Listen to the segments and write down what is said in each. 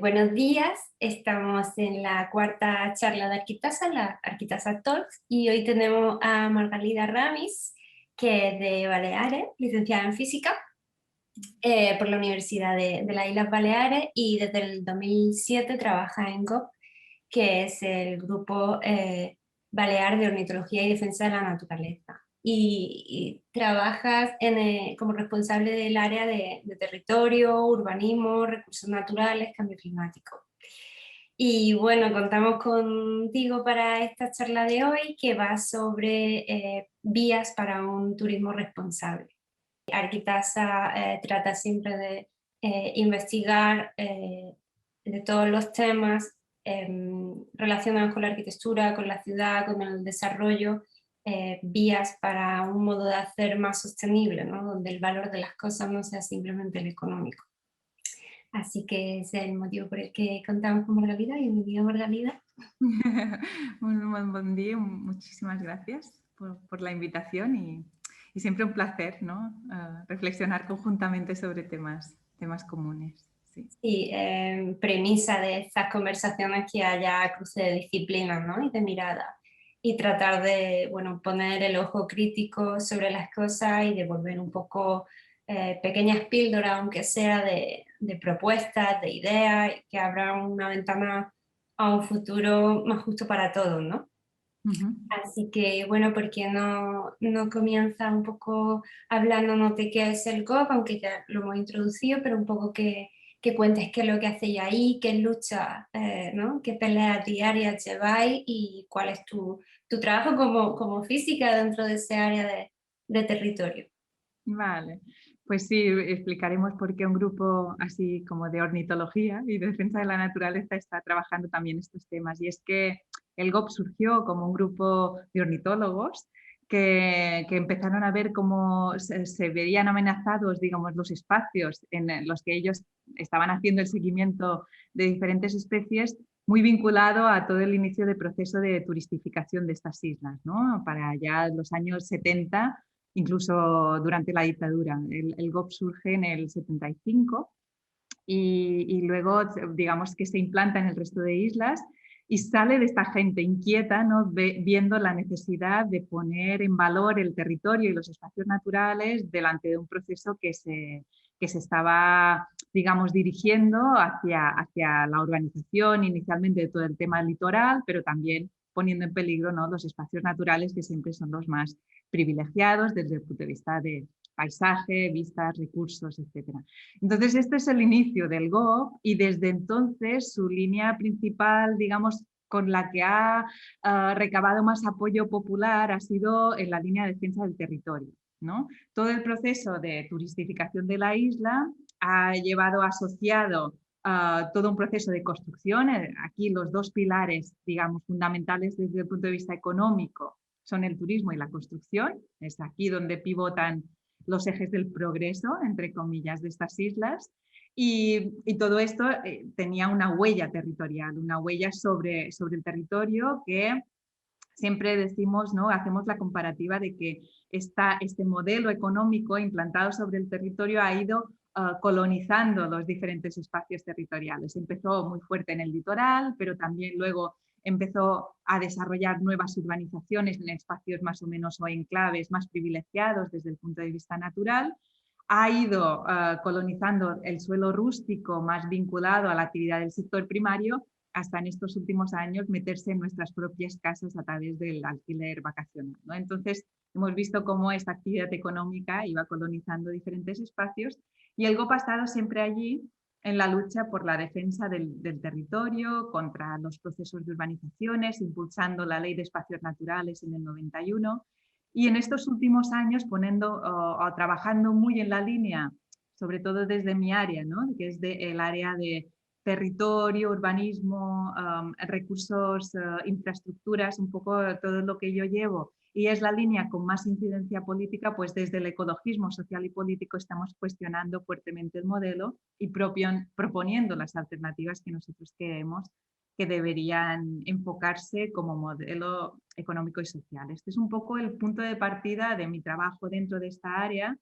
Buenos días, estamos en la cuarta charla de Arquitasa, la Arquitasa Talks, y hoy tenemos a Margalida Ramis, que es de Baleares, licenciada en Física por la Universidad de las Islas Baleares, y desde el 2007 trabaja en GOP, que es el Grupo Balear de Ornitología y Defensa de la Naturaleza. Y trabajas como responsable del área de territorio, urbanismo, recursos naturales, cambio climático. Y bueno, contamos contigo para esta charla de hoy que va sobre vías para un turismo responsable. Arquitasa trata siempre de investigar de todos los temas relacionados con la arquitectura, con la ciudad, con el desarrollo, vías para un modo de hacer más sostenible, ¿no? Donde el valor de las cosas no sea simplemente el económico. Así que ese es el motivo por el que contamos con Margalida. Bienvenida, Margalida. Un buen día, muchísimas gracias por la invitación y siempre un placer, ¿no? Reflexionar conjuntamente sobre temas comunes. Sí. Sí, premisa de estas conversaciones que haya cruce de disciplinas, ¿no? Y de mirada. Y tratar de, bueno, poner el ojo crítico sobre las cosas y devolver un poco pequeñas píldoras, aunque sea de propuestas, de ideas, que abran una ventana a un futuro más justo para todos, ¿no? Uh-huh. Así que, bueno, ¿por qué no comienza un poco hablándonos de qué es el GOP, aunque ya lo hemos introducido, pero un poco que cuentes qué es lo que hacéis ahí, qué lucha, ¿no? Qué peleas diarias lleváis y cuál es tu trabajo como física dentro de ese área de territorio. Vale, pues sí, explicaremos por qué un grupo así como de ornitología y de defensa de la naturaleza está trabajando también estos temas. Y es que el GOP surgió como un grupo de ornitólogos que empezaron a ver cómo se veían amenazados, digamos, los espacios en los que ellos estaban haciendo el seguimiento de diferentes especies, muy vinculado a todo el inicio del proceso de turistificación de estas islas, ¿no? Para ya los años 70, incluso durante la dictadura. El GOP surge en el 75 y luego, digamos, que se implanta en el resto de islas y sale de esta gente inquieta, ¿no? Viendo la necesidad de poner en valor el territorio y los espacios naturales delante de un proceso que se estaba, digamos, dirigiendo hacia la urbanización, inicialmente de todo el tema litoral, pero también poniendo en peligro, ¿no?, los espacios naturales, que siempre son los más privilegiados desde el punto de vista de paisaje, vistas, recursos, etc. Entonces, este es el inicio del GOP y desde entonces su línea principal, digamos, con la que ha recabado más apoyo popular ha sido en la línea de defensa del territorio, ¿no? Todo el proceso de turistificación de la isla ha llevado asociado todo un proceso de construcción. Aquí los dos pilares, digamos, fundamentales desde el punto de vista económico son el turismo y la construcción. Es aquí donde pivotan los ejes del progreso, entre comillas, de estas islas. Y todo esto tenía una huella territorial, una huella sobre el territorio que siempre decimos, ¿no? Hacemos la comparativa de que este modelo económico implantado sobre el territorio ha ido colonizando los diferentes espacios territoriales. Empezó muy fuerte en el litoral, pero también luego empezó a desarrollar nuevas urbanizaciones en espacios más o menos o enclaves más privilegiados desde el punto de vista natural. Ha ido colonizando el suelo rústico más vinculado a la actividad del sector primario, hasta en estos últimos años meterse en nuestras propias casas a través del alquiler vacacional, ¿no? Entonces, hemos visto cómo esta actividad económica iba colonizando diferentes espacios y el GOP ha estado siempre allí en la lucha por la defensa del territorio, contra los procesos de urbanizaciones, impulsando la Ley de Espacios Naturales en el 91 y en estos últimos años trabajando muy en la línea, sobre todo desde mi área, ¿no?, que es el área de territorio, urbanismo, recursos, infraestructuras, un poco todo lo que yo llevo, y es la línea con más incidencia política, pues desde el ecologismo social y político estamos cuestionando fuertemente el modelo y proponiendo las alternativas que nosotros creemos que deberían enfocarse como modelo económico y social. Este es un poco el punto de partida de mi trabajo dentro de esta área.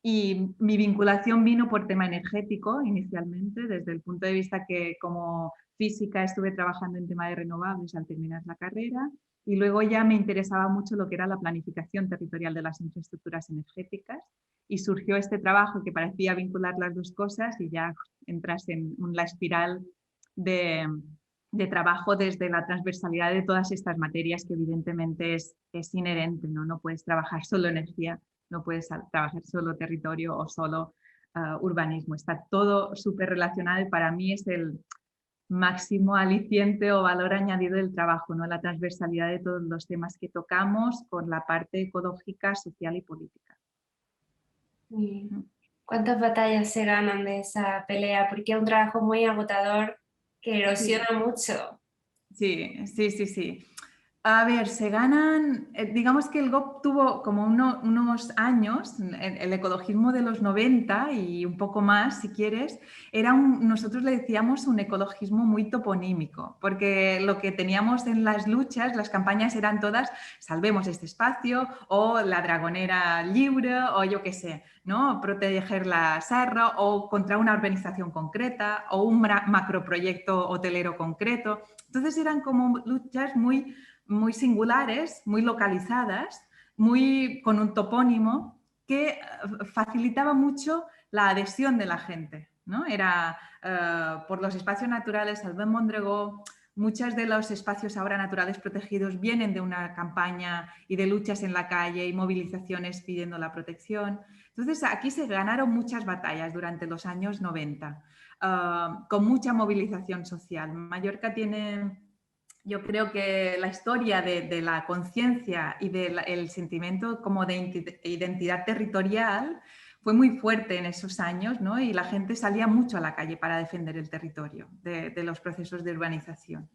Y mi vinculación vino por tema energético inicialmente, desde el punto de vista que como física estuve trabajando en tema de renovables al terminar la carrera y luego ya me interesaba mucho lo que era la planificación territorial de las infraestructuras energéticas y surgió este trabajo que parecía vincular las dos cosas y ya entras en la espiral de, de trabajo desde la transversalidad de todas estas materias que evidentemente es inherente, ¿no? No puedes trabajar solo energía, no puedes trabajar solo territorio o solo urbanismo. Está todo súper relacionado y para mí es el máximo aliciente o valor añadido del trabajo, ¿no? La transversalidad de todos los temas que tocamos con la parte ecológica, social y política. Y ¿cuántas batallas se ganan de esa pelea? Porque es un trabajo muy agotador que Sí, erosiona mucho. sí, sí, sí, sí. A ver, se ganan, digamos que el GOP tuvo como unos años, el ecologismo de los 90 y un poco más, si quieres, nosotros le decíamos un ecologismo muy toponímico, porque lo que teníamos en las luchas, las campañas eran todas, salvemos este espacio, o la dragonera libre, o yo qué sé, ¿no? Proteger la serra, o contra una urbanización concreta, o un macroproyecto hotelero concreto. Entonces eran como luchas muy singulares, muy localizadas, con un topónimo que facilitaba mucho la adhesión de la gente, ¿no? Era por los espacios naturales, Salvem Mondregó, muchos de los espacios ahora naturales protegidos vienen de una campaña y de luchas en la calle y movilizaciones pidiendo la protección. Entonces aquí se ganaron muchas batallas durante los años 90, con mucha movilización social. Mallorca tiene... Yo creo que la historia de la conciencia y del sentimiento como de identidad territorial fue muy fuerte en esos años, ¿no? Y la gente salía mucho a la calle para defender el territorio de los procesos de urbanización.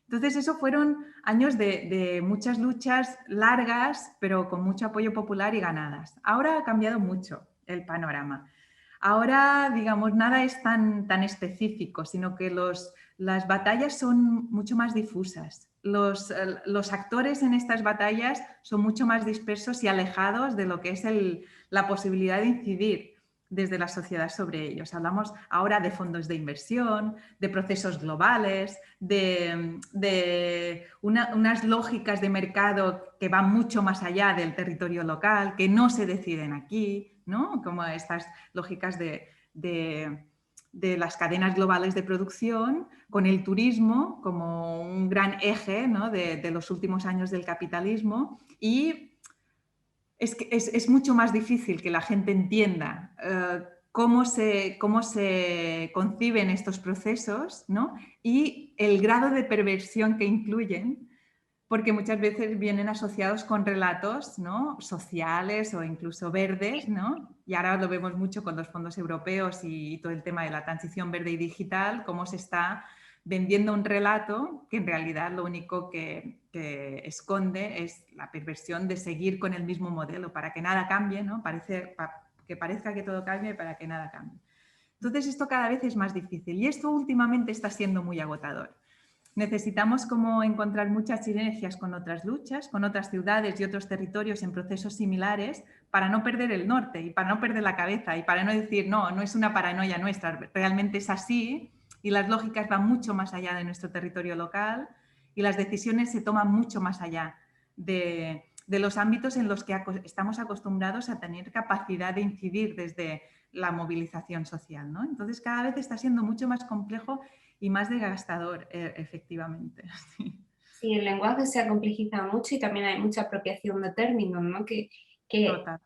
Entonces, eso fueron años de muchas luchas largas, pero con mucho apoyo popular y ganadas. Ahora ha cambiado mucho el panorama. Ahora, digamos, nada es tan específico, sino que las batallas son mucho más difusas. Los actores en estas batallas son mucho más dispersos y alejados de lo que es la posibilidad de incidir desde la sociedad sobre ellos. Hablamos ahora de fondos de inversión, de procesos globales, de unas lógicas de mercado que van mucho más allá del territorio local, que no se deciden aquí, ¿no? Como estas lógicas de las cadenas globales de producción, con el turismo como un gran eje, ¿no? de los últimos años del capitalismo y es mucho más difícil que la gente entienda cómo se conciben estos procesos, ¿no? Y el grado de perversión que incluyen, porque muchas veces vienen asociados con relatos, ¿no? Sociales o incluso verdes, ¿no? Y ahora lo vemos mucho con los fondos europeos y todo el tema de la transición verde y digital, cómo se está vendiendo un relato que en realidad lo único que esconde es la perversión de seguir con el mismo modelo para que nada cambie, ¿no? Que parezca que todo cambie para que nada cambie. Entonces esto cada vez es más difícil y esto últimamente está siendo muy agotador. Necesitamos como encontrar muchas sinergias con otras luchas, con otras ciudades y otros territorios en procesos similares para no perder el norte y para no perder la cabeza y para no decir, no es una paranoia nuestra, realmente es así y las lógicas van mucho más allá de nuestro territorio local y las decisiones se toman mucho más allá de los ámbitos en los que estamos acostumbrados a tener capacidad de incidir desde la movilización social, ¿no? Entonces cada vez está siendo mucho más complejo y más desgastador, efectivamente. Sí. Sí, el lenguaje se ha complejizado mucho y también hay mucha apropiación de términos, ¿no? Que Total.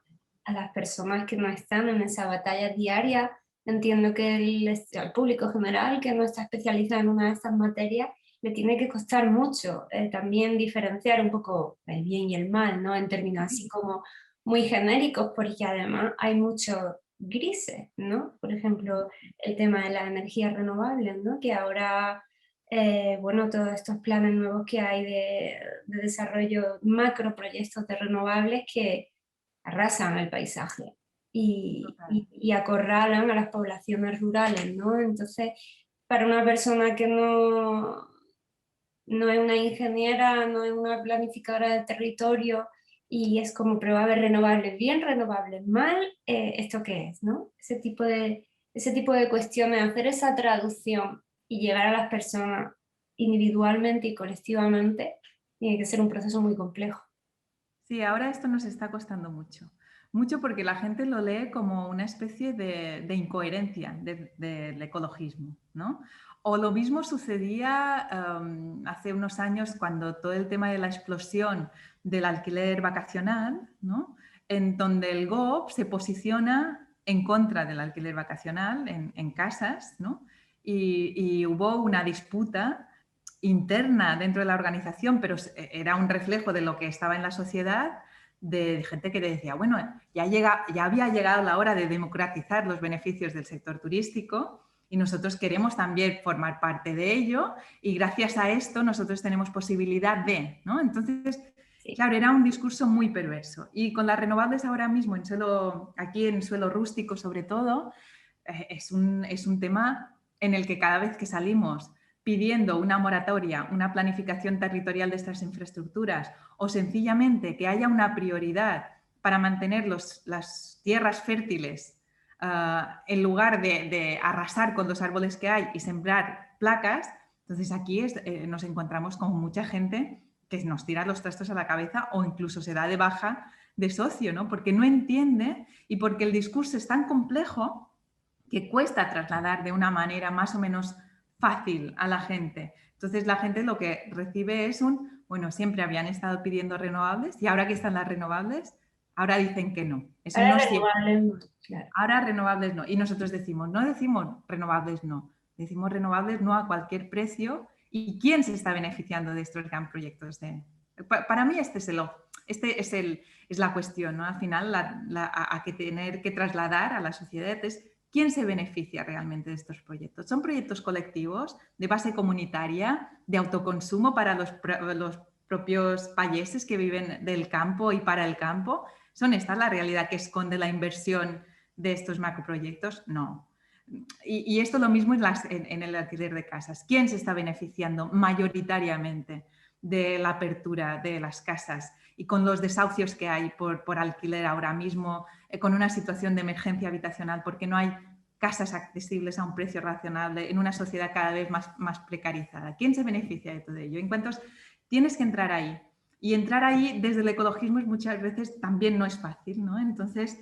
a las personas que no están en esa batalla diaria, entiendo que al público general que no está especializado en una de estas materias, le tiene que costar mucho también diferenciar un poco el bien y el mal, ¿no? En términos así como muy genéricos, porque además hay muchos grises, ¿no? Por ejemplo, el tema de las energías renovables, ¿no? Que ahora bueno, todos estos planes nuevos que hay de desarrollo, macro proyectos de renovables que arrasan el paisaje Total. y acorralan a las poblaciones rurales, ¿no? Entonces, para una persona que no es una ingeniera, no es una planificadora de territorio y es como prueba a ver renovables bien, renovables mal, ¿esto qué es? ¿No? Ese tipo de cuestiones, hacer esa traducción y llegar a las personas individualmente y colectivamente, tiene que ser un proceso muy complejo. Sí, ahora esto nos está costando mucho. Mucho porque la gente lo lee como una especie de incoherencia del ecologismo, ¿no? O lo mismo sucedía hace unos años cuando todo el tema de la explosión del alquiler vacacional, ¿no? En donde el GOP se posiciona en contra del alquiler vacacional en casas, ¿no? Y hubo una disputa interna dentro de la organización, pero era un reflejo de lo que estaba en la sociedad, de gente que decía, bueno, ya había llegado la hora de democratizar los beneficios del sector turístico y nosotros queremos también formar parte de ello y gracias a esto nosotros tenemos posibilidad de, ¿no? Entonces, Sí. claro, era un discurso muy perverso. Y con las renovables ahora mismo, aquí en suelo rústico sobre todo, es un tema en el que cada vez que salimos pidiendo una moratoria, una planificación territorial de estas infraestructuras o sencillamente que haya una prioridad para mantener las tierras fértiles en lugar de arrasar con los árboles que hay y sembrar placas, entonces aquí nos encontramos con mucha gente que nos tira los trastos a la cabeza o incluso se da de baja de socio, ¿no? Porque no entiende y porque el discurso es tan complejo que cuesta trasladar de una manera más o menos fácil a la gente. Entonces la gente lo que recibe es bueno, siempre habían estado pidiendo renovables y ahora que están las renovables, ahora dicen que no. Eso Ahora no siempre. renovables, no, claro. Ahora renovables no. Y nosotros no decimos renovables no. Decimos renovables no a cualquier precio. ¿Y quién se está beneficiando de estos gran proyectos? Para mí es la cuestión, ¿no? Al final a que tener que trasladar a la sociedad es quién se beneficia realmente de estos proyectos. Son proyectos colectivos de base comunitaria, de autoconsumo para los propios payeses que viven del campo y para el campo. ¿Son esta la realidad que esconde la inversión de estos macroproyectos? No. Y esto lo mismo en el alquiler de casas. ¿Quién se está beneficiando mayoritariamente de la apertura de las casas y con los desahucios que hay por alquiler ahora mismo, con una situación de emergencia habitacional porque no hay casas accesibles a un precio razonable en una sociedad cada vez más precarizada? ¿Quién se beneficia de todo ello? En cuanto tienes que entrar ahí. Y entrar ahí desde el ecologismo muchas veces también no es fácil, ¿no? Entonces,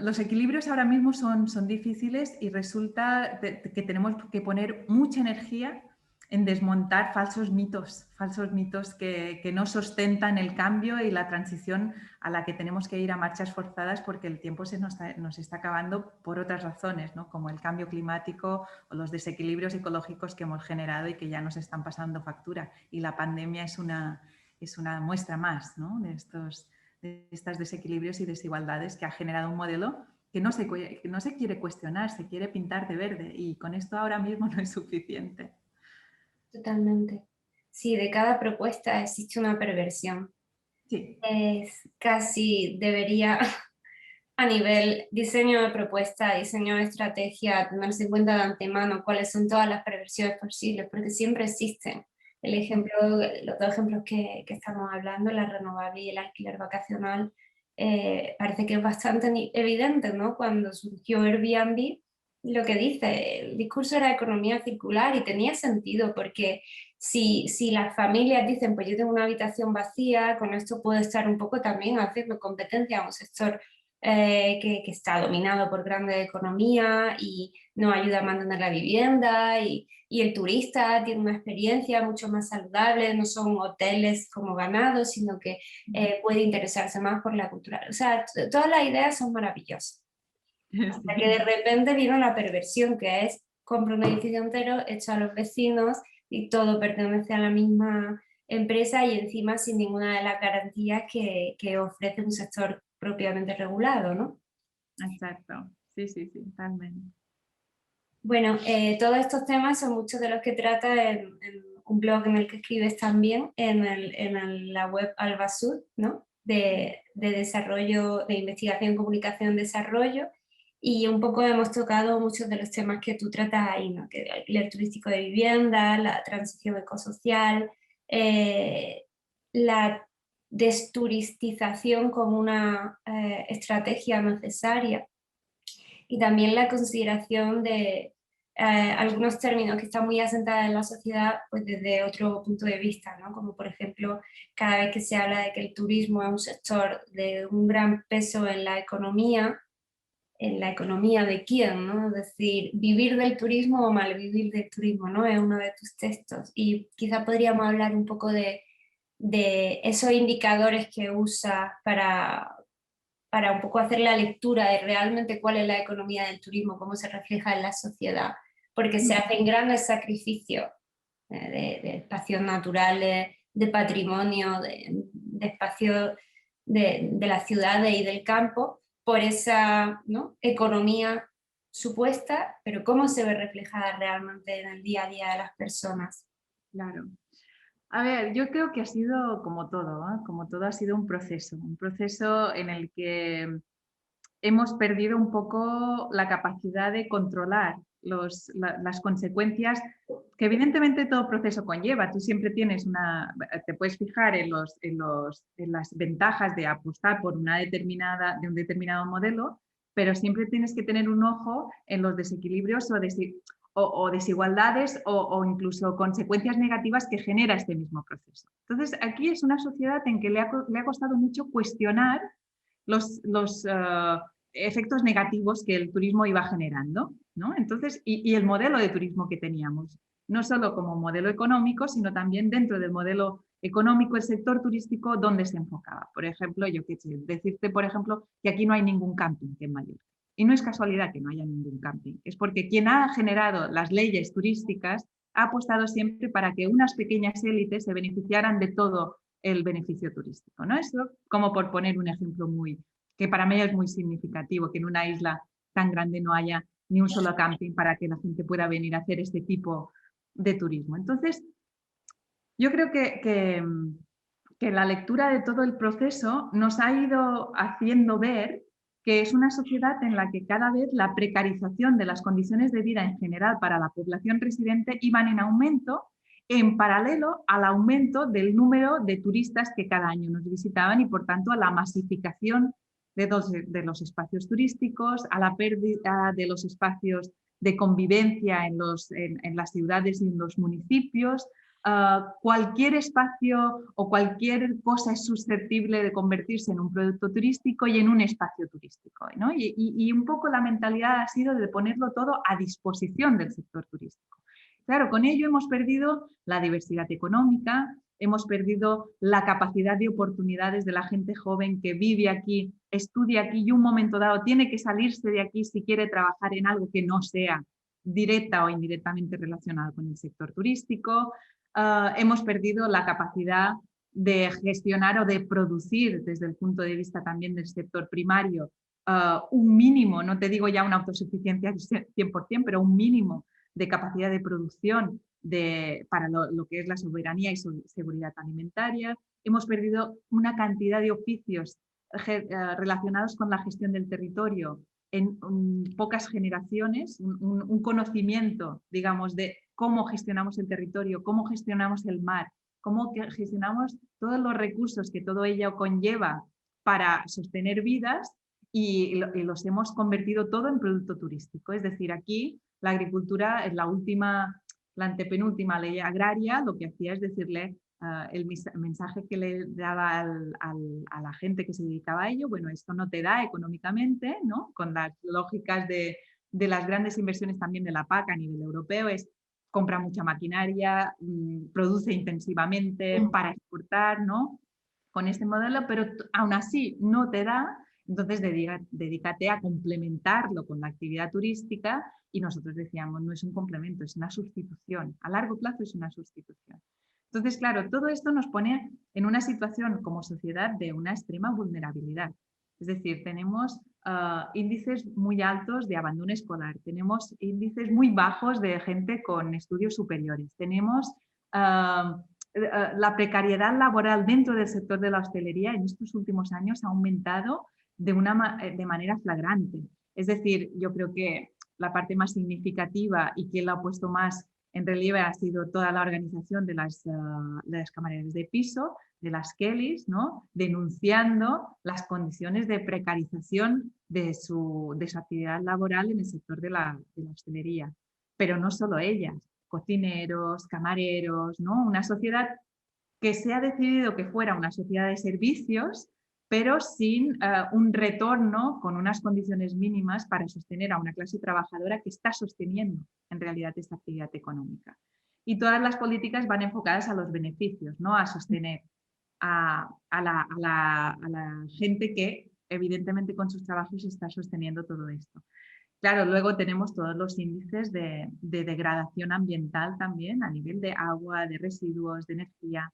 los equilibrios ahora mismo son difíciles y resulta que tenemos que poner mucha energía en desmontar falsos mitos que no sustentan el cambio y la transición a la que tenemos que ir a marchas forzadas porque el tiempo nos está acabando por otras razones, ¿no? Como el cambio climático o los desequilibrios ecológicos que hemos generado y que ya nos están pasando factura. Y la pandemia es una muestra más, ¿no? de estos desequilibrios y desigualdades que ha generado un modelo que no se quiere cuestionar, se quiere pintar de verde y con esto ahora mismo no es suficiente. Totalmente. Sí, de cada propuesta existe una perversión. Sí. Es casi debería, a nivel diseño de propuesta, diseño de estrategia, tenerse en cuenta de antemano cuáles son todas las perversiones posibles, porque siempre existen. Los dos ejemplos que estamos hablando, la renovable y el alquiler vacacional, parece que es bastante evidente, ¿no? Cuando surgió Airbnb, lo que dice, el discurso era economía circular y tenía sentido, porque si las familias dicen, pues yo tengo una habitación vacía, con esto puedo estar un poco también haciendo competencia a un sector que está dominado por grandes economías y no ayuda a mantener la vivienda y el turista tiene una experiencia mucho más saludable, no son hoteles como ganados, sino que puede interesarse más por la cultura. O sea, todas las ideas son maravillosas. Hasta que de repente vino la perversión, que es compra un edificio entero, echa a los vecinos y todo pertenece a la misma empresa y encima sin ninguna de las garantías que ofrece un sector propiamente regulado, ¿no? Exacto. Sí, sí, sí, totalmente. Bueno, todos estos temas son muchos de los que trata en un blog en el que escribes también, la web Albasur, ¿no? De desarrollo, de investigación, comunicación, desarrollo, y un poco hemos tocado muchos de los temas que tú tratas ahí, ¿no? Que el alquiler turístico de vivienda, la transición ecosocial, la desturistización como una estrategia necesaria, y también la consideración de algunos términos que están muy asentados en la sociedad pues desde otro punto de vista, ¿no? Como por ejemplo, cada vez que se habla de que el turismo es un sector de un gran peso en la economía de quién, ¿no? Es decir, vivir del turismo o malvivir del turismo, ¿no? Es uno de tus textos. Y quizá podríamos hablar un poco de esos indicadores que usas para un poco hacer la lectura de realmente cuál es la economía del turismo, cómo se refleja en la sociedad, porque se hacen grandes sacrificios de espacios naturales, de patrimonio, de espacios de las ciudades y del campo, por esa, ¿no?, economía supuesta, pero cómo se ve reflejada realmente en el día a día de las personas. Claro. A ver, yo creo que ha sido como todo, ¿eh? Como todo ha sido un proceso en el que hemos perdido un poco la capacidad de controlar las consecuencias que evidentemente todo proceso conlleva. Tú siempre tienes te puedes fijar en las ventajas de apostar por un determinado modelo, pero siempre tienes que tener un ojo en los desequilibrios o desigualdades o incluso consecuencias negativas que genera este mismo proceso. Entonces, aquí es una sociedad en que le ha costado mucho cuestionar los efectos negativos que el turismo iba generando, ¿no? Entonces, y el modelo de turismo que teníamos, no solo como modelo económico, sino también dentro del modelo económico, el sector turístico, donde se enfocaba. Por ejemplo, yo qué sé, decirte, por ejemplo, que aquí no hay ningún camping en Mallorca. Y no es casualidad que no haya ningún camping, es porque quien ha generado las leyes turísticas ha apostado siempre para que unas pequeñas élites se beneficiaran de todo el beneficio turístico, ¿no? Eso como por poner un ejemplo que para mí es muy significativo, que en una isla tan grande no haya ni un solo camping para que la gente pueda venir a hacer este tipo de turismo. Entonces, yo creo que la lectura de todo el proceso nos ha ido haciendo ver que es una sociedad en la que cada vez la precarización de las condiciones de vida en general para la población residente iban en aumento en paralelo al aumento del número de turistas que cada año nos visitaban y por tanto a la masificación de los espacios turísticos, a la pérdida de los espacios de convivencia en las ciudades y en los municipios. Cualquier espacio o cualquier cosa es susceptible de convertirse en un producto turístico y en un espacio turístico, ¿no? Y un poco la mentalidad ha sido de ponerlo todo a disposición del sector turístico. Claro, con ello hemos perdido la diversidad económica, hemos perdido la capacidad de oportunidades de la gente joven que vive aquí, estudia aquí y un momento dado tiene que salirse de aquí si quiere trabajar en algo que no sea directa o indirectamente relacionado con el sector turístico. Hemos perdido la capacidad de gestionar o de producir desde el punto de vista también del sector primario un mínimo, no te digo ya una autosuficiencia 100%, pero un mínimo de capacidad de producción para lo que es la soberanía y seguridad alimentaria. Hemos perdido una cantidad de oficios relacionados con la gestión del territorio en pocas generaciones, un conocimiento, digamos, de cómo gestionamos el territorio, cómo gestionamos el mar, cómo gestionamos todos los recursos que todo ello conlleva para sostener vidas y los hemos convertido todo en producto turístico. Es decir, aquí la agricultura es la antepenúltima ley agraria, lo que hacía es decirle el mensaje que le daba a la gente que se dedicaba a ello, bueno, esto no te da económicamente, ¿no? Con las lógicas de las grandes inversiones también de la PAC a nivel europeo, es compra mucha maquinaria, produce intensivamente para exportar, ¿no? Con este modelo, pero aún así no te da, entonces dedícate a complementarlo con la actividad turística y nosotros decíamos, no es un complemento, es una sustitución, a largo plazo es una sustitución. Entonces, claro, todo esto nos pone en una situación como sociedad de una extrema vulnerabilidad. Es decir, tenemos índices muy altos de abandono escolar, tenemos índices muy bajos de gente con estudios superiores, tenemos la precariedad laboral dentro del sector de la hostelería en estos últimos años ha aumentado de manera flagrante. Es decir, yo creo que la parte más significativa y quien lo ha puesto más en relieve ha sido toda la organización de las camareras de piso, las Kellys, ¿no? Denunciando las condiciones de precarización de su actividad laboral en el sector de la hostelería. Pero no solo ellas, cocineros, camareros, ¿no? Una sociedad que se ha decidido que fuera una sociedad de servicios, pero sin un retorno con unas condiciones mínimas para sostener a una clase trabajadora que está sosteniendo en realidad esta actividad económica. Y todas las políticas van enfocadas a los beneficios, ¿no? A sostener a la gente que evidentemente con sus trabajos está sosteniendo todo esto. Claro, luego tenemos todos los índices de degradación ambiental también a nivel de agua, de residuos, de energía.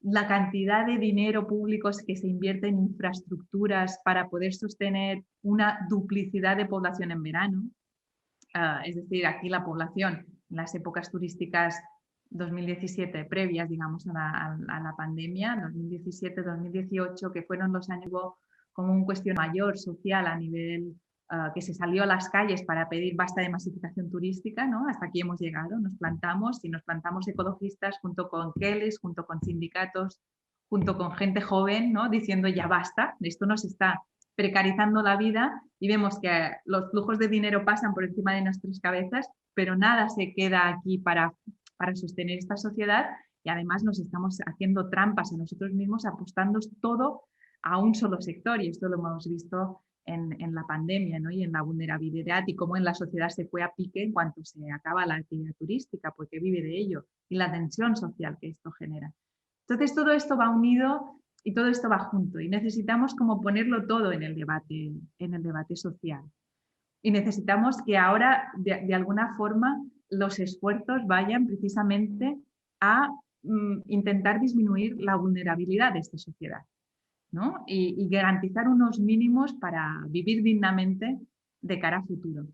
La cantidad de dinero público que se invierte en infraestructuras para poder sostener una duplicidad de población en verano. Es decir, aquí la población en las épocas turísticas 2017, previas, digamos, a la pandemia, 2017-2018, que fueron los años como un cuestión mayor social a nivel que se salió a las calles para pedir basta de masificación turística, ¿no? Hasta aquí hemos llegado, nos plantamos ecologistas junto con Kellys, junto con sindicatos, junto con gente joven, ¿no? Diciendo ya basta, esto nos está precarizando la vida y vemos que los flujos de dinero pasan por encima de nuestras cabezas, pero nada se queda aquí para sostener esta sociedad y además nos estamos haciendo trampas a nosotros mismos apostando todo a un solo sector y esto lo hemos visto en la pandemia, ¿no? Y en la vulnerabilidad y cómo en la sociedad se fue a pique en cuanto se acaba la actividad turística porque vive de ello y la tensión social que esto genera. Entonces todo esto va unido y todo esto va junto y necesitamos como ponerlo todo en el debate social. Y necesitamos que ahora de alguna forma los esfuerzos vayan precisamente a intentar disminuir la vulnerabilidad de esta sociedad, ¿no? Y garantizar unos mínimos para vivir dignamente de cara a futuro.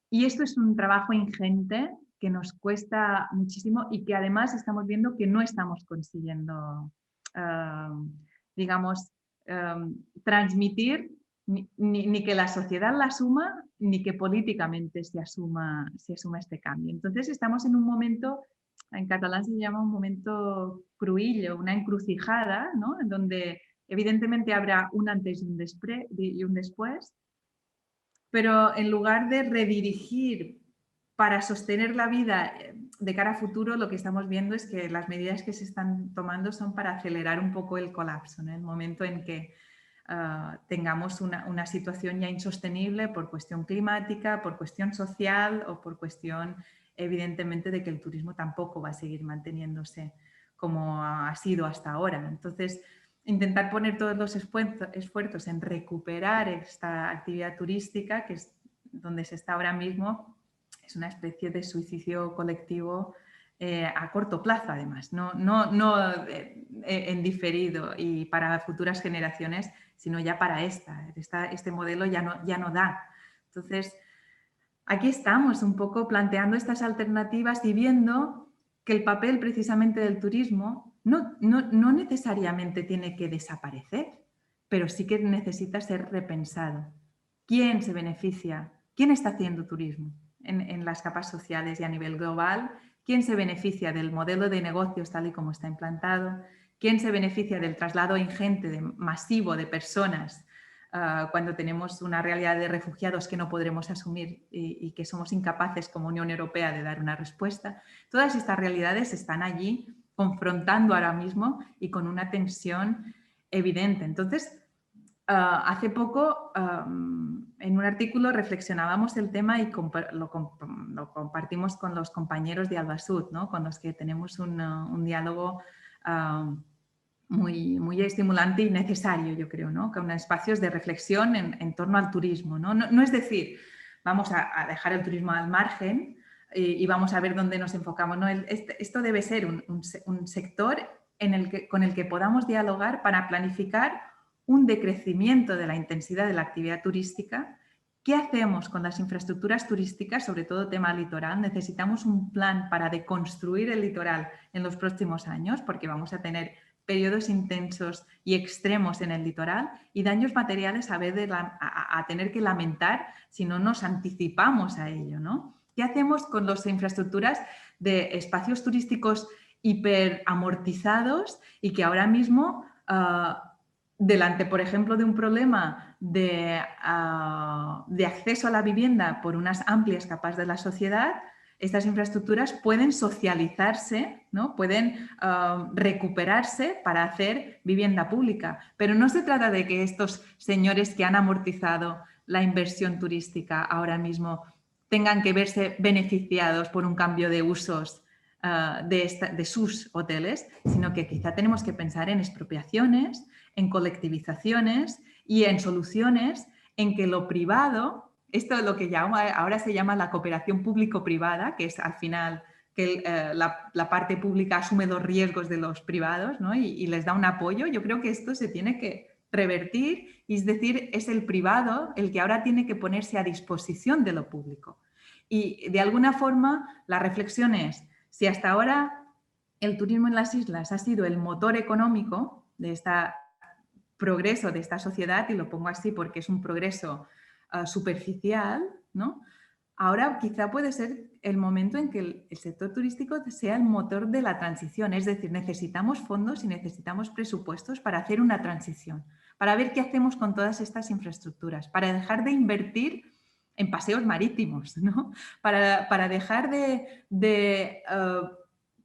Y esto es un trabajo ingente que nos cuesta muchísimo y que además estamos viendo que no estamos consiguiendo, digamos, transmitir ni que la sociedad la asuma, ni que políticamente se asuma este cambio. Entonces estamos en un momento, en catalán se llama un momento cruillo, una encrucijada, ¿no? En donde evidentemente habrá un antes y un después, pero en lugar de redirigir para sostener la vida de cara a futuro, lo que estamos viendo es que las medidas que se están tomando son para acelerar un poco el colapso, ¿no? El momento en que tengamos una situación ya insostenible por cuestión climática, por cuestión social o por cuestión, evidentemente, de que el turismo tampoco va a seguir manteniéndose como ha sido hasta ahora. Entonces, intentar poner todos los esfuerzos en recuperar esta actividad turística, que es donde se está ahora mismo, es una especie de suicidio colectivo a corto plazo, además, no en diferido y para futuras generaciones, sino ya para este modelo ya no da. Entonces, aquí estamos un poco planteando estas alternativas y viendo que el papel precisamente del turismo no necesariamente tiene que desaparecer, pero sí que necesita ser repensado. ¿Quién se beneficia? ¿Quién está haciendo turismo en las capas sociales y a nivel global? ¿Quién se beneficia del modelo de negocios tal y como está implantado? ¿Quién se beneficia del traslado ingente masivo de personas cuando tenemos una realidad de refugiados que no podremos asumir y que somos incapaces como Unión Europea de dar una respuesta? Todas estas realidades están allí confrontando ahora mismo y con una tensión evidente. Entonces, hace poco en un artículo reflexionábamos el tema y lo compartimos con los compañeros de Albasud, ¿no? Con los que tenemos un diálogo muy estimulante y necesario, yo creo, ¿no? Con espacios de reflexión en torno al turismo, ¿no? No es decir, vamos a dejar el turismo al margen y vamos a ver dónde nos enfocamos. No, esto debe ser un sector con el que podamos dialogar para planificar un decrecimiento de la intensidad de la actividad turística. ¿Qué hacemos con las infraestructuras turísticas, sobre todo tema litoral? Necesitamos un plan para deconstruir el litoral en los próximos años porque vamos a tener periodos intensos y extremos en el litoral y daños materiales a tener que lamentar si no nos anticipamos a ello, ¿no? ¿Qué hacemos con las infraestructuras de espacios turísticos hiperamortizados y que ahora mismo, delante, por ejemplo, de un problema de acceso a la vivienda por unas amplias capas de la sociedad, estas infraestructuras pueden socializarse, ¿no? Pueden recuperarse para hacer vivienda pública. Pero no se trata de que estos señores que han amortizado la inversión turística ahora mismo tengan que verse beneficiados por un cambio de usos de sus hoteles, sino que quizá tenemos que pensar en expropiaciones, en colectivizaciones y en soluciones en que lo privado, esto es lo que ahora se llama la cooperación público-privada, que es al final que la parte pública asume los riesgos de los privados, ¿no? y les da un apoyo. Yo creo que esto se tiene que revertir, y es decir, es el privado el que ahora tiene que ponerse a disposición de lo público. Y de alguna forma la reflexión es, si hasta ahora el turismo en las islas ha sido el motor económico de este progreso de esta sociedad, y lo pongo así porque es un progreso superficial, ¿no? Ahora quizá puede ser el momento en que el sector turístico sea el motor de la transición, es decir, necesitamos fondos y necesitamos presupuestos para hacer una transición, para ver qué hacemos con todas estas infraestructuras, para dejar de invertir en paseos marítimos, ¿no? Para dejar de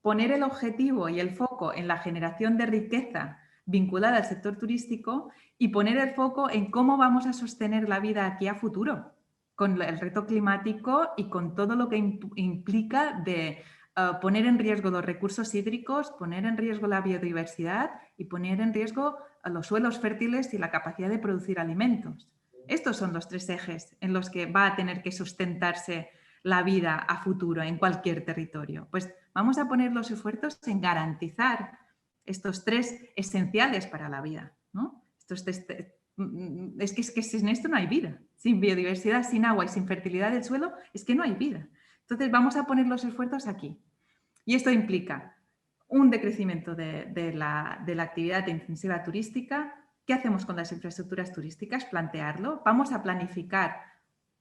poner el objetivo y el foco en la generación de riqueza vinculada al sector turístico y poner el foco en cómo vamos a sostener la vida aquí a futuro, con el reto climático y con todo lo que implica de poner en riesgo los recursos hídricos, poner en riesgo la biodiversidad y poner en riesgo los suelos fértiles y la capacidad de producir alimentos. Estos son los tres ejes en los que va a tener que sustentarse la vida a futuro en cualquier territorio. Pues vamos a poner los esfuerzos en garantizar estos tres esenciales para la vida, ¿no? Es que sin esto no hay vida. Sin biodiversidad, sin agua y sin fertilidad del suelo, es que no hay vida. Entonces vamos a poner los esfuerzos aquí. Y esto implica un decrecimiento de la actividad intensiva turística. ¿Qué hacemos con las infraestructuras turísticas? Plantearlo. Vamos a planificar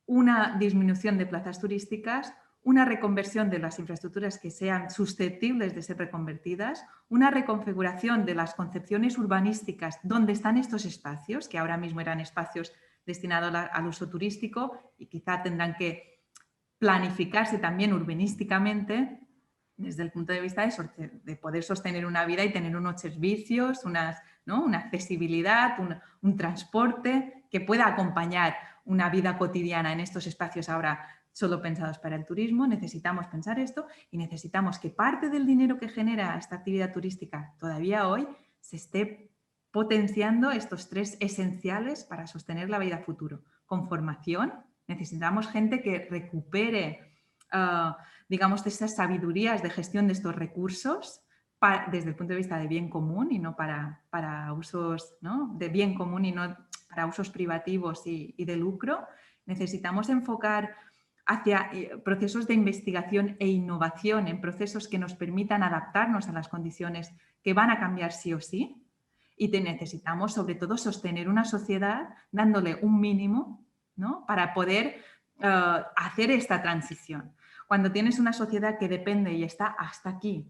una disminución de plazas turísticas, una reconversión de las infraestructuras que sean susceptibles de ser reconvertidas, una reconfiguración de las concepciones urbanísticas donde están estos espacios, que ahora mismo eran espacios destinados al uso turístico y quizá tendrán que planificarse también urbanísticamente desde el punto de vista de poder sostener una vida y tener unos servicios, una accesibilidad, un transporte que pueda acompañar una vida cotidiana en estos espacios ahora solo pensados para el turismo. Necesitamos pensar esto y necesitamos que parte del dinero que genera esta actividad turística todavía hoy se esté potenciando estos tres esenciales para sostener la vida futuro. Con formación, necesitamos gente que recupere, digamos, esas sabidurías de gestión de estos recursos desde el punto de vista de bien común y no para usos, ¿no? De bien común y no para usos privativos y de lucro. Necesitamos enfocar hacia procesos de investigación e innovación, en procesos que nos permitan adaptarnos a las condiciones que van a cambiar sí o sí. Y necesitamos, sobre todo, sostener una sociedad dándole un mínimo, ¿no? Para poder hacer esta transición. Cuando tienes una sociedad que depende y está hasta aquí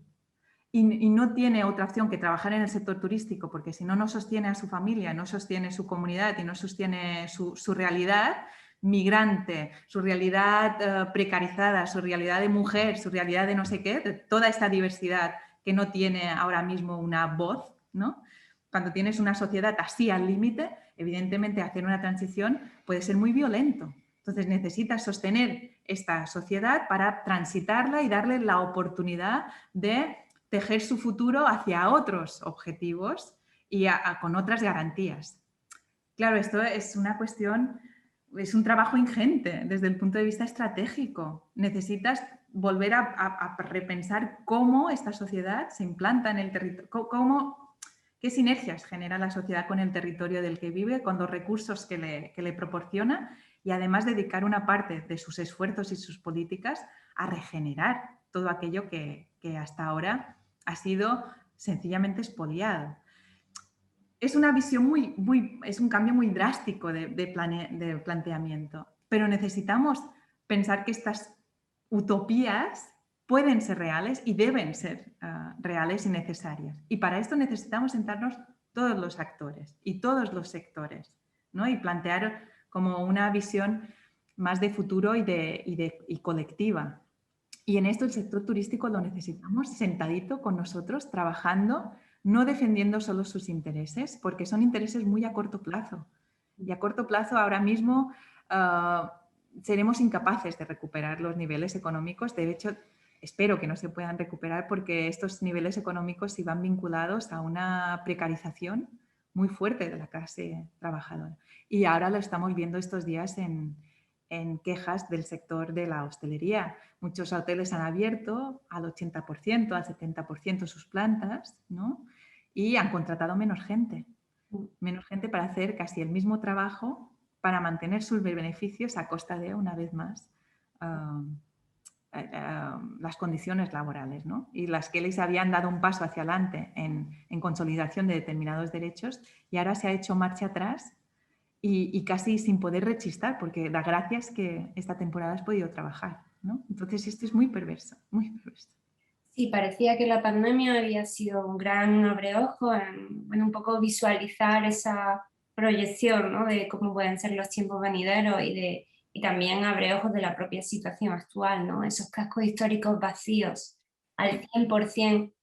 y no tiene otra opción que trabajar en el sector turístico, porque si no, no sostiene a su familia, no sostiene su comunidad y no sostiene su realidad migrante, su realidad precarizada, su realidad de mujer, su realidad de no sé qué, de toda esta diversidad que no tiene ahora mismo una voz, ¿no? Cuando tienes una sociedad así al límite, evidentemente hacer una transición puede ser muy violento. Entonces necesitas sostener esta sociedad para transitarla y darle la oportunidad de tejer su futuro hacia otros objetivos y con otras garantías. Claro, esto es una cuestión, es un trabajo ingente desde el punto de vista estratégico. Necesitas volver a repensar cómo esta sociedad se implanta en el territorio, qué sinergias genera la sociedad con el territorio del que vive, con los recursos que le proporciona, y además dedicar una parte de sus esfuerzos y sus políticas a regenerar todo aquello que hasta ahora ha sido sencillamente expoliado. Es una visión es un cambio muy drástico de planteamiento, pero necesitamos pensar que estas utopías pueden ser reales y deben ser reales y necesarias. Y para esto necesitamos sentarnos todos los actores y todos los sectores, ¿no? Y plantear como una visión más de futuro y colectiva. Y en esto el sector turístico lo necesitamos sentadito con nosotros, trabajando, no defendiendo solo sus intereses, porque son intereses muy a corto plazo. Y a corto plazo ahora mismo seremos incapaces de recuperar los niveles económicos. De hecho, espero que no se puedan recuperar porque estos niveles económicos sí van vinculados a una precarización muy fuerte de la clase trabajadora. Y ahora lo estamos viendo estos días en quejas del sector de la hostelería. Muchos hoteles han abierto al 80%, al 70% sus plantas, ¿no? Y han contratado menos gente para hacer casi el mismo trabajo para mantener sus beneficios a costa de, una vez más, las condiciones laborales, ¿no? Y las que les habían dado un paso hacia adelante en consolidación de determinados derechos y ahora se ha hecho marcha atrás y casi sin poder rechistar, porque la gracia es que esta temporada has podido trabajar, ¿no? Entonces esto es muy perverso, muy perverso. Sí, parecía que la pandemia había sido un gran abreojo en un poco visualizar esa proyección, ¿no? De cómo pueden ser los tiempos venideros y también abreojos de la propia situación actual, ¿no? Esos cascos históricos vacíos al 100%,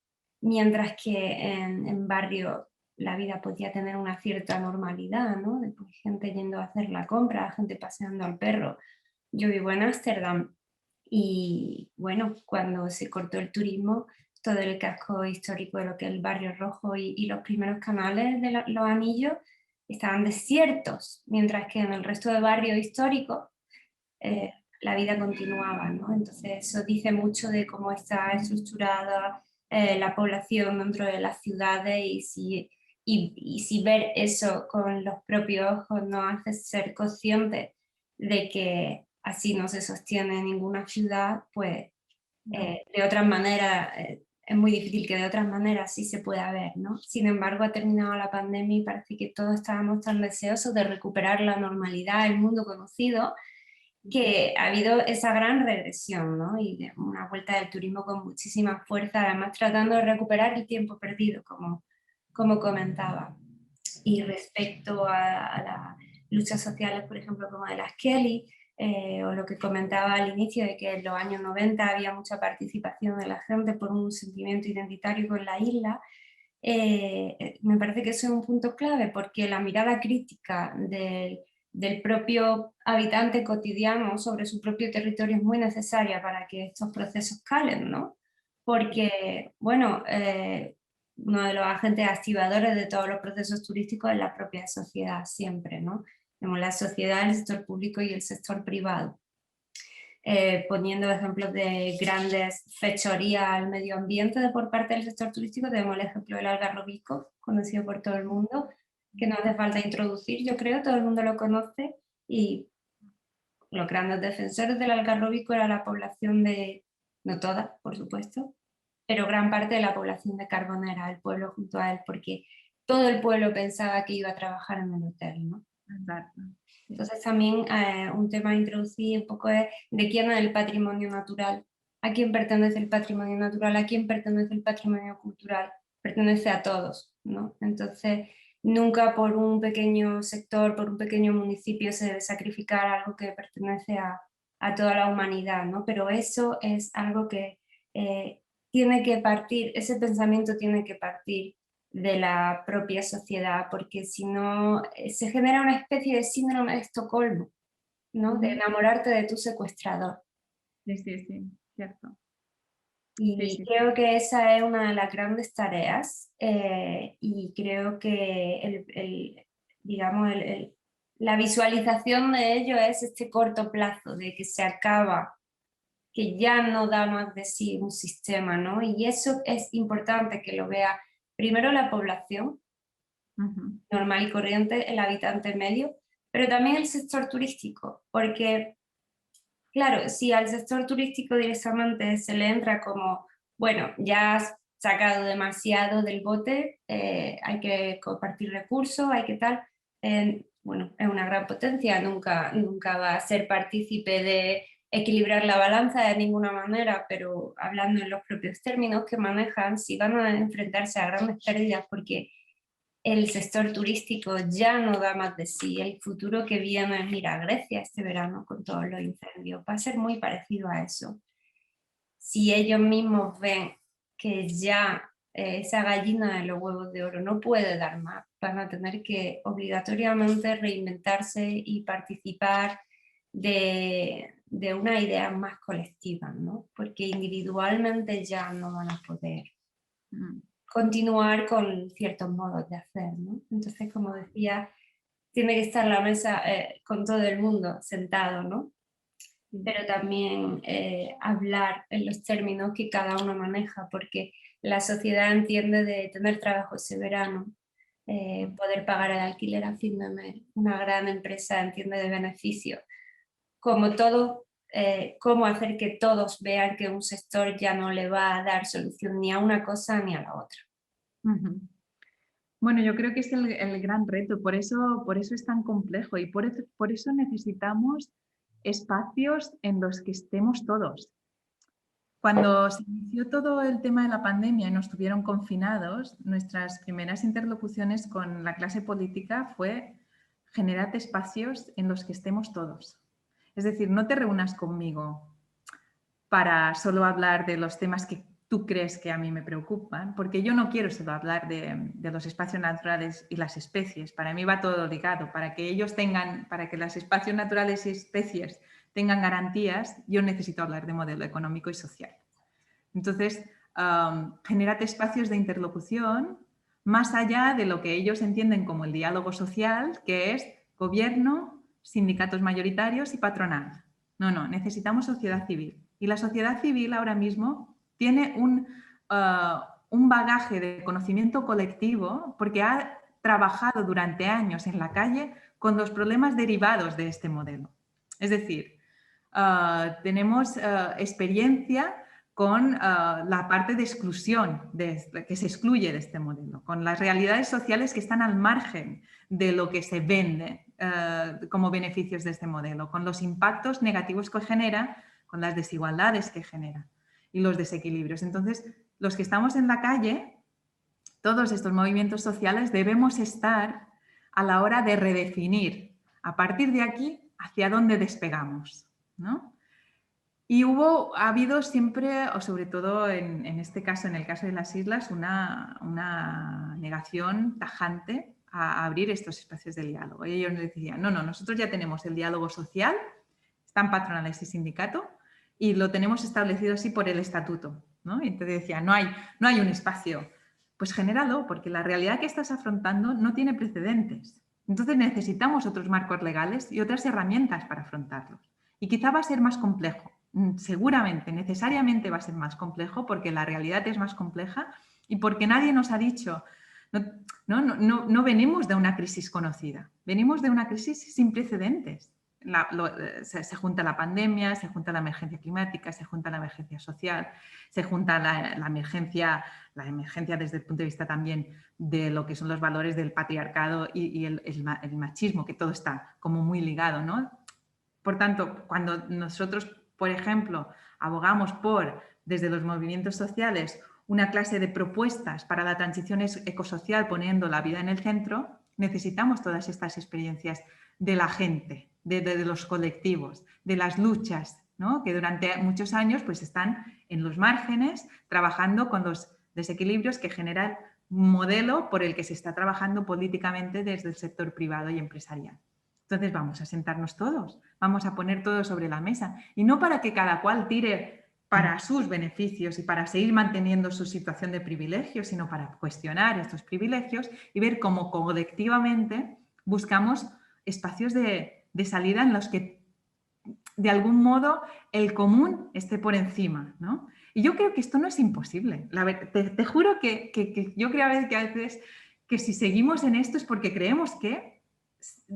mientras que en barrio la vida podía tener una cierta normalidad, ¿no? De, pues, gente yendo a hacer la compra, gente paseando al perro. Yo vivo en Ámsterdam y bueno, cuando se cortó el turismo, todo el casco histórico de lo que es el Barrio Rojo y los primeros canales de los anillos estaban desiertos, mientras que en el resto de barrios históricos la vida continuaba, ¿no? Entonces eso dice mucho de cómo está estructurada la población dentro de las ciudades y si ver eso con los propios ojos nos hace ser conscientes de que así no se sostiene ninguna ciudad, pues de otras maneras, es muy difícil que de otras maneras sí se pueda ver, ¿no? Sin embargo, ha terminado la pandemia y parece que todos estábamos tan deseosos de recuperar la normalidad, el mundo conocido, que ha habido esa gran regresión, ¿no? Y de una vuelta del turismo con muchísima fuerza, además tratando de recuperar el tiempo perdido, como comentaba. Y respecto a las luchas sociales, por ejemplo, como de las Kelly, o lo que comentaba al inicio de que en los años 90 había mucha participación de la gente por un sentimiento identitario con la isla, me parece que eso es un punto clave porque la mirada crítica del propio habitante cotidiano sobre su propio territorio es muy necesaria para que estos procesos calen, ¿no? Porque, bueno, uno de los agentes activadores de todos los procesos turísticos es la propia sociedad siempre, ¿no? Tenemos la sociedad, el sector público y el sector privado. Poniendo ejemplos de grandes fechorías al medio ambiente por parte del sector turístico, tenemos el ejemplo del algarrobico, conocido por todo el mundo, que no hace falta introducir, yo creo, todo el mundo lo conoce, y los grandes defensores del algarrobico era la población de, no toda, por supuesto, pero gran parte de la población de Carbonera, el pueblo junto a él, porque todo el pueblo pensaba que iba a trabajar en el hotel, ¿no? Exacto. Entonces también un tema a introducir un poco es de quién es el patrimonio natural, a quién pertenece el patrimonio natural, a quién pertenece el patrimonio cultural, pertenece a todos, ¿no? Entonces nunca por un pequeño sector, por un pequeño municipio se debe sacrificar algo que pertenece a toda la humanidad, ¿no? Pero eso es algo que tiene que partir, ese pensamiento tiene que partir de la propia sociedad, porque si no se genera una especie de síndrome de Estocolmo, ¿no? De enamorarte de tu secuestrador. Sí, sí, sí, cierto. Sí, Y sí, creo que esa es una de las grandes tareas y creo que digamos, la visualización de ello es este corto plazo, de que se acaba, que ya no da más de sí un sistema, ¿no? Y eso es importante que lo vea primero la población, normal y corriente, el habitante medio, pero también el sector turístico, porque, claro, si al sector turístico directamente se le entra como, bueno, ya has sacado demasiado del bote, hay que compartir recursos, hay que tal, bueno, es una gran potencia, nunca va a ser partícipe equilibrar la balanza de ninguna manera, pero hablando en los propios términos que manejan, sí van a enfrentarse a grandes pérdidas porque el sector turístico ya no da más de sí. El futuro que viene, mira, Grecia este verano con todos los incendios, va a ser muy parecido a eso. Si ellos mismos ven que ya esa gallina de los huevos de oro no puede dar más, van a tener que obligatoriamente reinventarse y participar de una idea más colectiva, ¿no? Porque individualmente ya no van a poder continuar con ciertos modos de hacer, ¿no? Entonces, como decía, tiene que estar la mesa con todo el mundo sentado, ¿no? Pero también hablar en los términos que cada uno maneja, porque la sociedad entiende de tener trabajo ese verano, poder pagar el alquiler a fin de mes, una gran empresa entiende de beneficios, como todo, cómo hacer que todos vean que un sector ya no le va a dar solución ni a una cosa ni a la otra. Bueno, yo creo que es el gran reto, por eso es tan complejo y por eso necesitamos espacios en los que estemos todos. Cuando se inició todo el tema de la pandemia y nos tuvieron confinados, nuestras primeras interlocuciones con la clase política fue generar espacios en los que estemos todos. Es decir, no te reúnas conmigo para solo hablar de los temas que tú crees que a mí me preocupan, porque yo no quiero solo hablar de los espacios naturales y las especies. Para mí va todo ligado. Para que los espacios naturales y especies tengan garantías, yo necesito hablar de modelo económico y social. Entonces, genérate espacios de interlocución más allá de lo que ellos entienden como el diálogo social, que es gobierno, sindicatos mayoritarios y patronal. No, necesitamos sociedad civil. Y la sociedad civil ahora mismo tiene un bagaje de conocimiento colectivo porque ha trabajado durante años en la calle con los problemas derivados de este modelo. Es decir, tenemos experiencia con la parte de exclusión, que se excluye de este modelo, con las realidades sociales que están al margen de lo que se vende como beneficios de este modelo, con los impactos negativos que genera, con las desigualdades que genera y los desequilibrios. Entonces, los que estamos en la calle, todos estos movimientos sociales debemos estar a la hora de redefinir a partir de aquí hacia dónde despegamos, ¿no? Y ha habido siempre, o sobre todo en este caso, en el caso de las islas, una negación tajante a abrir estos espacios de diálogo. Y ellos nos decían, no, nosotros ya tenemos el diálogo social, están patronales y sindicato, y lo tenemos establecido así por el estatuto, ¿no? Y entonces decían, no hay un espacio. Pues genéralo, porque la realidad que estás afrontando no tiene precedentes. Entonces necesitamos otros marcos legales y otras herramientas para afrontarlos. Y quizá va a ser más complejo. Seguramente, necesariamente va a ser más complejo porque la realidad es más compleja y porque nadie nos ha dicho, no venimos de una crisis conocida, venimos de una crisis sin precedentes. Se junta la pandemia, se junta la emergencia climática, se junta la emergencia social, se junta la emergencia desde el punto de vista también de lo que son los valores del patriarcado y el machismo, que todo está como muy ligado, ¿no? Por tanto, cuando nosotros, por ejemplo, abogamos desde los movimientos sociales, una clase de propuestas para la transición ecosocial poniendo la vida en el centro, necesitamos todas estas experiencias de la gente, de los colectivos, de las luchas, ¿no? Que durante muchos años pues, están en los márgenes trabajando con los desequilibrios que generan un modelo por el que se está trabajando políticamente desde el sector privado y empresarial. Entonces vamos a sentarnos todos, vamos a poner todo sobre la mesa y no para que cada cual tire para sus beneficios y para seguir manteniendo su situación de privilegio, sino para cuestionar estos privilegios y ver cómo colectivamente buscamos espacios de salida en los que de algún modo el común esté por encima, ¿no? Y yo creo que esto no es imposible. Te juro que yo creo que a veces que si seguimos en esto es porque creemos que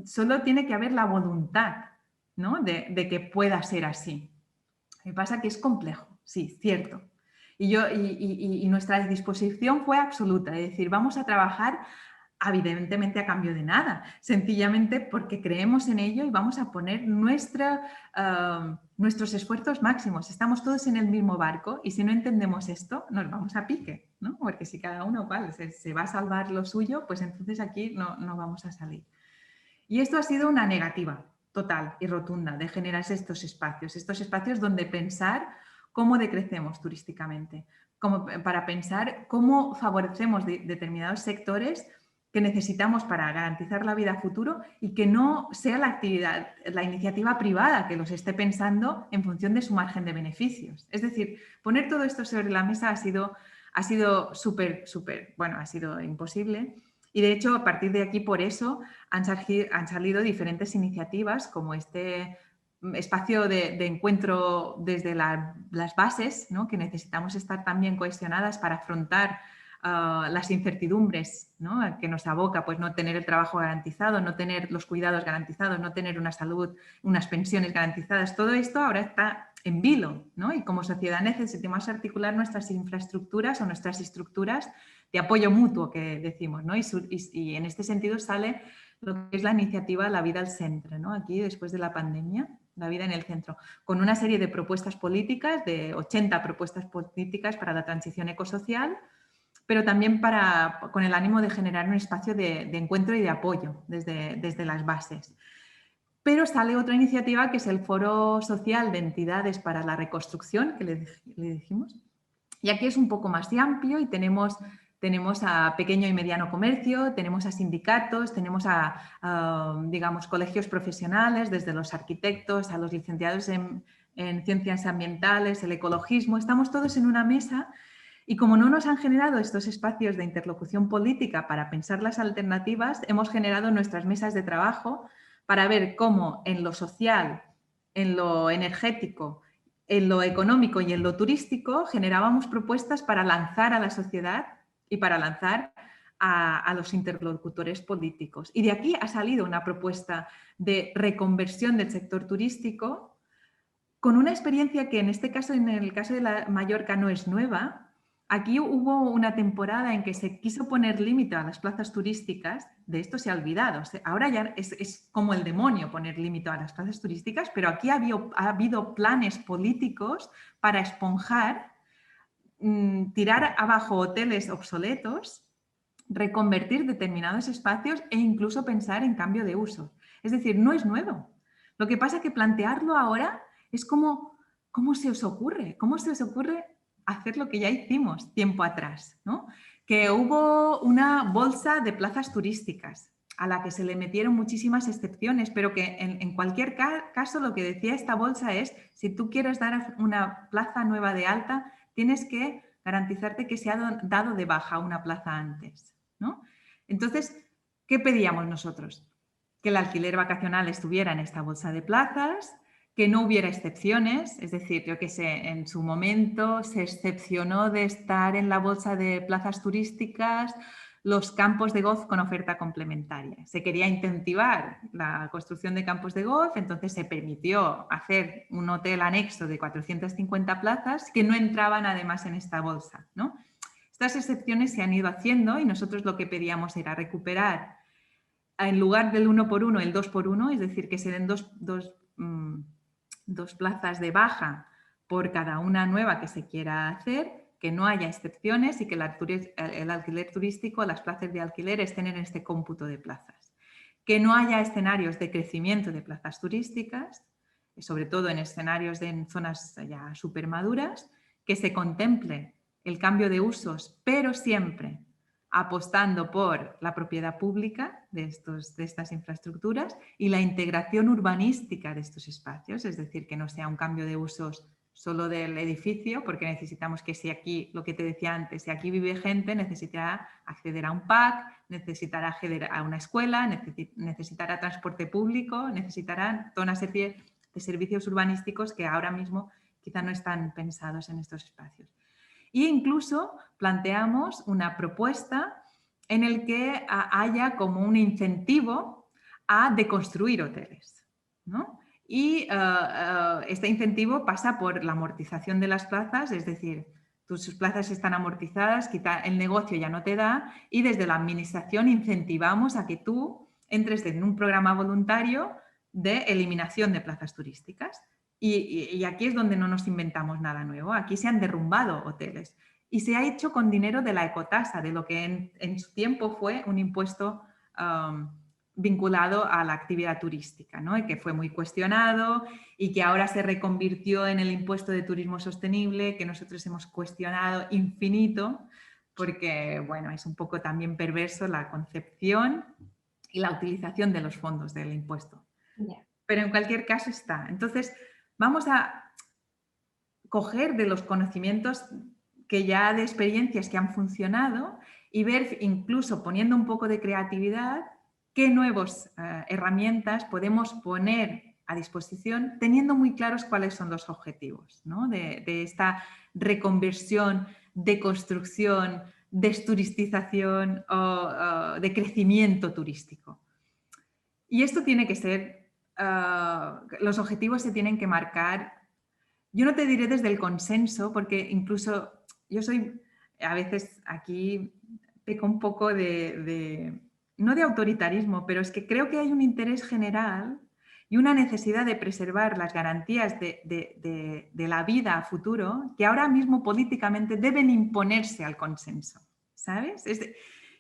solo tiene que haber la voluntad, ¿no? de que pueda ser así. Me pasa que es complejo, sí, cierto. Y nuestra disposición fue absoluta, es decir, vamos a trabajar evidentemente a cambio de nada, sencillamente porque creemos en ello y vamos a poner nuestros esfuerzos máximos. Estamos todos en el mismo barco y si no entendemos esto, nos vamos a pique, ¿no? Porque si cada uno se va a salvar lo suyo, pues entonces aquí no vamos a salir. Y esto ha sido una negativa total y rotunda de generarse estos espacios donde pensar cómo decrecemos turísticamente, para pensar cómo favorecemos determinados sectores que necesitamos para garantizar la vida a futuro y que no sea la iniciativa privada que los esté pensando en función de su margen de beneficios. Es decir, poner todo esto sobre la mesa ha sido súper, bueno, ha sido imposible. Y de hecho, a partir de aquí, por eso, han salido diferentes iniciativas como este espacio de encuentro desde las bases, ¿no? Que necesitamos estar también cohesionadas para afrontar las incertidumbres, ¿no? Que nos aboca pues, no tener el trabajo garantizado, no tener los cuidados garantizados, no tener una salud, unas pensiones garantizadas. Todo esto ahora está en vilo, ¿no? Y como sociedad necesitamos articular nuestras infraestructuras o nuestras estructuras de apoyo mutuo que decimos, ¿no? Y en este sentido sale lo que es la iniciativa La vida al centre, ¿no? Aquí, después de la pandemia, la vida en el centro, con una serie de propuestas políticas, de 80 propuestas políticas para la transición ecosocial, pero también con el ánimo de generar un espacio de encuentro y de apoyo desde las bases. Pero sale otra iniciativa que es el Foro Social de Entidades para la Reconstrucción, que le dijimos, y aquí es un poco más amplio y tenemos a pequeño y mediano comercio, tenemos a sindicatos, tenemos digamos, colegios profesionales, desde los arquitectos a los licenciados en ciencias ambientales, el ecologismo. Estamos todos en una mesa y como no nos han generado estos espacios de interlocución política para pensar las alternativas, hemos generado nuestras mesas de trabajo para ver cómo en lo social, en lo energético, en lo económico y en lo turístico generábamos propuestas para lanzar a la sociedad y para lanzar a los interlocutores políticos. Y de aquí ha salido una propuesta de reconversión del sector turístico con una experiencia que en este caso, en el caso de la Mallorca, no es nueva. Aquí hubo una temporada en que se quiso poner límite a las plazas turísticas, de esto se ha olvidado. Ahora ya es como el demonio poner límite a las plazas turísticas, pero aquí ha habido planes políticos para esponjar, tirar abajo hoteles obsoletos, reconvertir determinados espacios e incluso pensar en cambio de uso. Es decir, no es nuevo. Lo que pasa es que plantearlo ahora es como, ¿cómo se os ocurre? ¿Cómo se os ocurre hacer lo que ya hicimos tiempo atrás, ¿no? Que hubo una bolsa de plazas turísticas a la que se le metieron muchísimas excepciones, pero que en cualquier caso lo que decía esta bolsa es, si tú quieres dar una plaza nueva de alta, tienes que garantizarte que se ha dado de baja una plaza antes, ¿no? Entonces, ¿qué pedíamos nosotros? Que el alquiler vacacional estuviera en esta bolsa de plazas, que no hubiera excepciones, es decir, yo que sé, en su momento se excepcionó de estar en la bolsa de plazas turísticas los campos de golf con oferta complementaria. Se quería incentivar la construcción de campos de golf, entonces se permitió hacer un hotel anexo de 450 plazas que no entraban además en esta bolsa, ¿no? Estas excepciones se han ido haciendo y nosotros lo que pedíamos era recuperar, en lugar del 1 por 1, el 2 por 1, es decir, que se den dos plazas de baja por cada una nueva que se quiera hacer, que no haya excepciones y que el alquiler turístico, las plazas de alquiler estén en este cómputo de plazas. Que no haya escenarios de crecimiento de plazas turísticas, sobre todo en escenarios en zonas ya supermaduras, que se contemple el cambio de usos, pero siempre apostando por la propiedad pública de estas infraestructuras y la integración urbanística de estos espacios, es decir, que no sea un cambio de usos solo del edificio, porque necesitamos que si aquí, lo que te decía antes, si aquí vive gente, necesitará acceder a un PAC, necesitará acceder a una escuela, necesitará transporte público, necesitará toda una serie de servicios urbanísticos que ahora mismo quizá no están pensados en estos espacios. E incluso planteamos una propuesta en el que haya como un incentivo a deconstruir hoteles, ¿no? Y este incentivo pasa por la amortización de las plazas, es decir, tus plazas están amortizadas, quizá el negocio ya no te da y desde la administración incentivamos a que tú entres en un programa voluntario de eliminación de plazas turísticas. Y aquí es donde no nos inventamos nada nuevo. Aquí se han derrumbado hoteles y se ha hecho con dinero de la ecotasa, de lo que en su tiempo fue un impuesto vinculado a la actividad turística, ¿no? Y que fue muy cuestionado y que ahora se reconvirtió en el impuesto de turismo sostenible, que nosotros hemos cuestionado infinito, porque bueno, es un poco también perverso la concepción y la utilización de los fondos del impuesto. Yeah. Pero en cualquier caso está. Entonces, vamos a coger de los conocimientos que ya de experiencias que han funcionado y ver, incluso poniendo un poco de creatividad, qué nuevas herramientas podemos poner a disposición teniendo muy claros cuáles son los objetivos, ¿no? de esta reconversión, deconstrucción, desturistización o de crecimiento turístico. Y esto tiene que ser, los objetivos se tienen que marcar. Yo no te diré desde el consenso, porque incluso yo soy, a veces aquí peco un poco no de autoritarismo, pero es que creo que hay un interés general y una necesidad de preservar las garantías de la vida a futuro que ahora mismo políticamente deben imponerse al consenso, ¿sabes?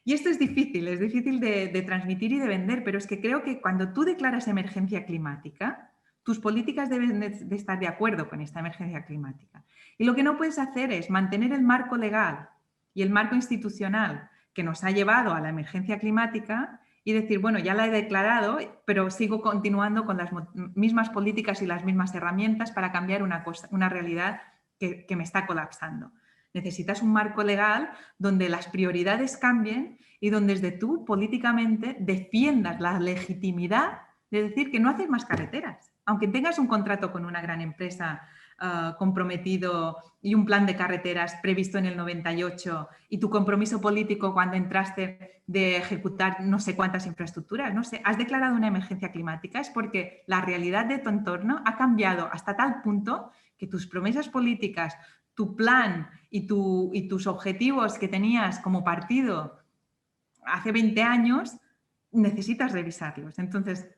Y esto es difícil de transmitir y de vender, pero es que creo que cuando tú declaras emergencia climática, tus políticas deben de estar de acuerdo con esta emergencia climática. Y lo que no puedes hacer es mantener el marco legal y el marco institucional que nos ha llevado a la emergencia climática y decir, bueno, ya la he declarado, pero sigo continuando con las mismas políticas y las mismas herramientas para cambiar una realidad que me está colapsando. Necesitas un marco legal donde las prioridades cambien y donde desde tú políticamente defiendas la legitimidad de decir que no haces más carreteras. Aunque tengas un contrato con una gran empresa comprometido y un plan de carreteras previsto en el 98 y tu compromiso político cuando entraste de ejecutar no sé cuántas infraestructuras, no sé, has declarado una emergencia climática, es porque la realidad de tu entorno ha cambiado hasta tal punto que tus promesas políticas, tu plan y tus objetivos que tenías como partido hace 20 años, necesitas revisarlos. Entonces,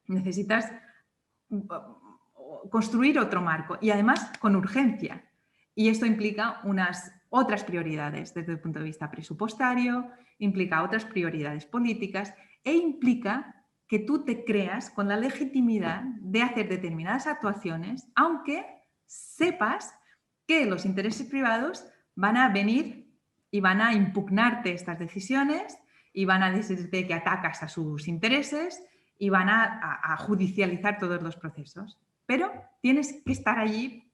necesitas construir otro marco y además con urgencia. Y esto implica unas otras prioridades desde el punto de vista presupuestario, implica otras prioridades políticas e implica que tú te creas con la legitimidad de hacer determinadas actuaciones, aunque sepas que los intereses privados van a venir y van a impugnarte estas decisiones y van a decirte que atacas a sus intereses y van a judicializar todos los procesos. Pero tienes que estar allí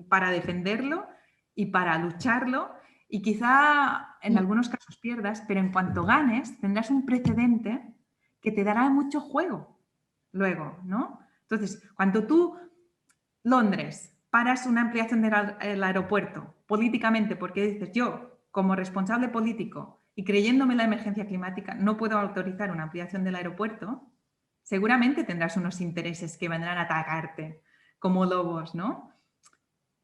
para defenderlo y para lucharlo y quizá en algunos casos pierdas, pero en cuanto ganes tendrás un precedente que te dará mucho juego luego, ¿no? Entonces, cuando tú, Londres, paras una ampliación del aeropuerto políticamente porque dices yo, como responsable político y creyéndome en la emergencia climática, no puedo autorizar una ampliación del aeropuerto, seguramente tendrás unos intereses que vendrán a atacarte como lobos, ¿no?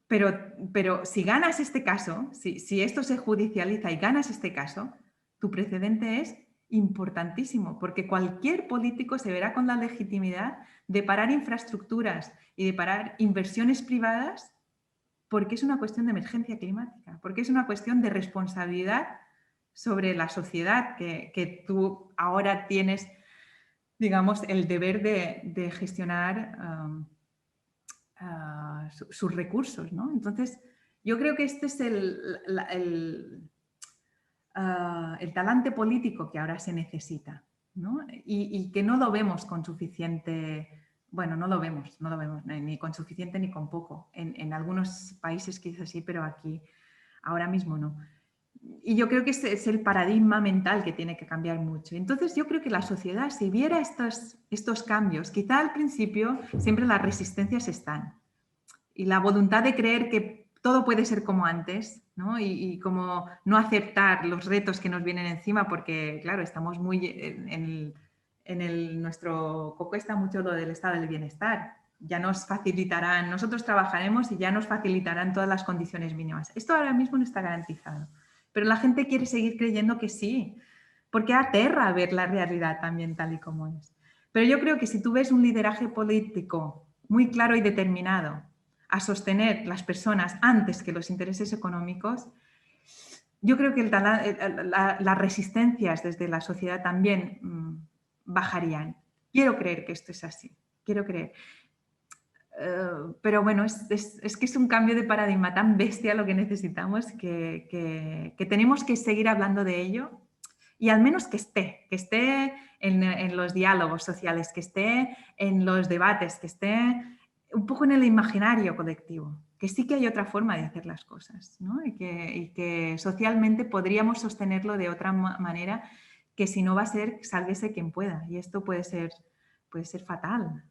Pero si ganas este caso, si esto se judicializa y ganas este caso, tu precedente es importantísimo, porque cualquier político se verá con la legitimidad de parar infraestructuras y de parar inversiones privadas porque es una cuestión de emergencia climática, porque es una cuestión de responsabilidad sobre la sociedad que tú ahora tienes, digamos, el deber de gestionar sus recursos, ¿no? Entonces, yo creo que este es el talante político que ahora se necesita, ¿no? Y que no lo vemos con suficiente, bueno, no lo vemos ni con suficiente ni con poco. En algunos países quizás sí, pero aquí ahora mismo no. Y yo creo que ese es el paradigma mental que tiene que cambiar mucho. Entonces yo creo que la sociedad, si viera estos cambios, quizá al principio siempre las resistencias están y la voluntad de creer que todo puede ser como antes, ¿no? Y como no aceptar los retos que nos vienen encima porque, claro, estamos muy nuestro coco está mucho lo del estado del bienestar. ya nos facilitarán, nosotros trabajaremos y ya nos facilitarán todas las condiciones mínimas. Esto ahora mismo no está garantizado, pero la gente quiere seguir creyendo que sí, porque aterra ver la realidad también tal y como es. Pero yo creo que si tú ves un lideraje político muy claro y determinado a sostener las personas antes que los intereses económicos, yo creo que las resistencias desde la sociedad también bajarían. Quiero creer que esto es así, quiero creer. Pero bueno, es que es un cambio de paradigma tan bestia lo que necesitamos que tenemos que seguir hablando de ello y al menos que esté en los diálogos sociales, que esté en los debates, que esté un poco en el imaginario colectivo, que sí que hay otra forma de hacer las cosas, ¿no? Y que socialmente podríamos sostenerlo de otra manera, que si no va a ser sálvese quien pueda y esto puede ser fatal.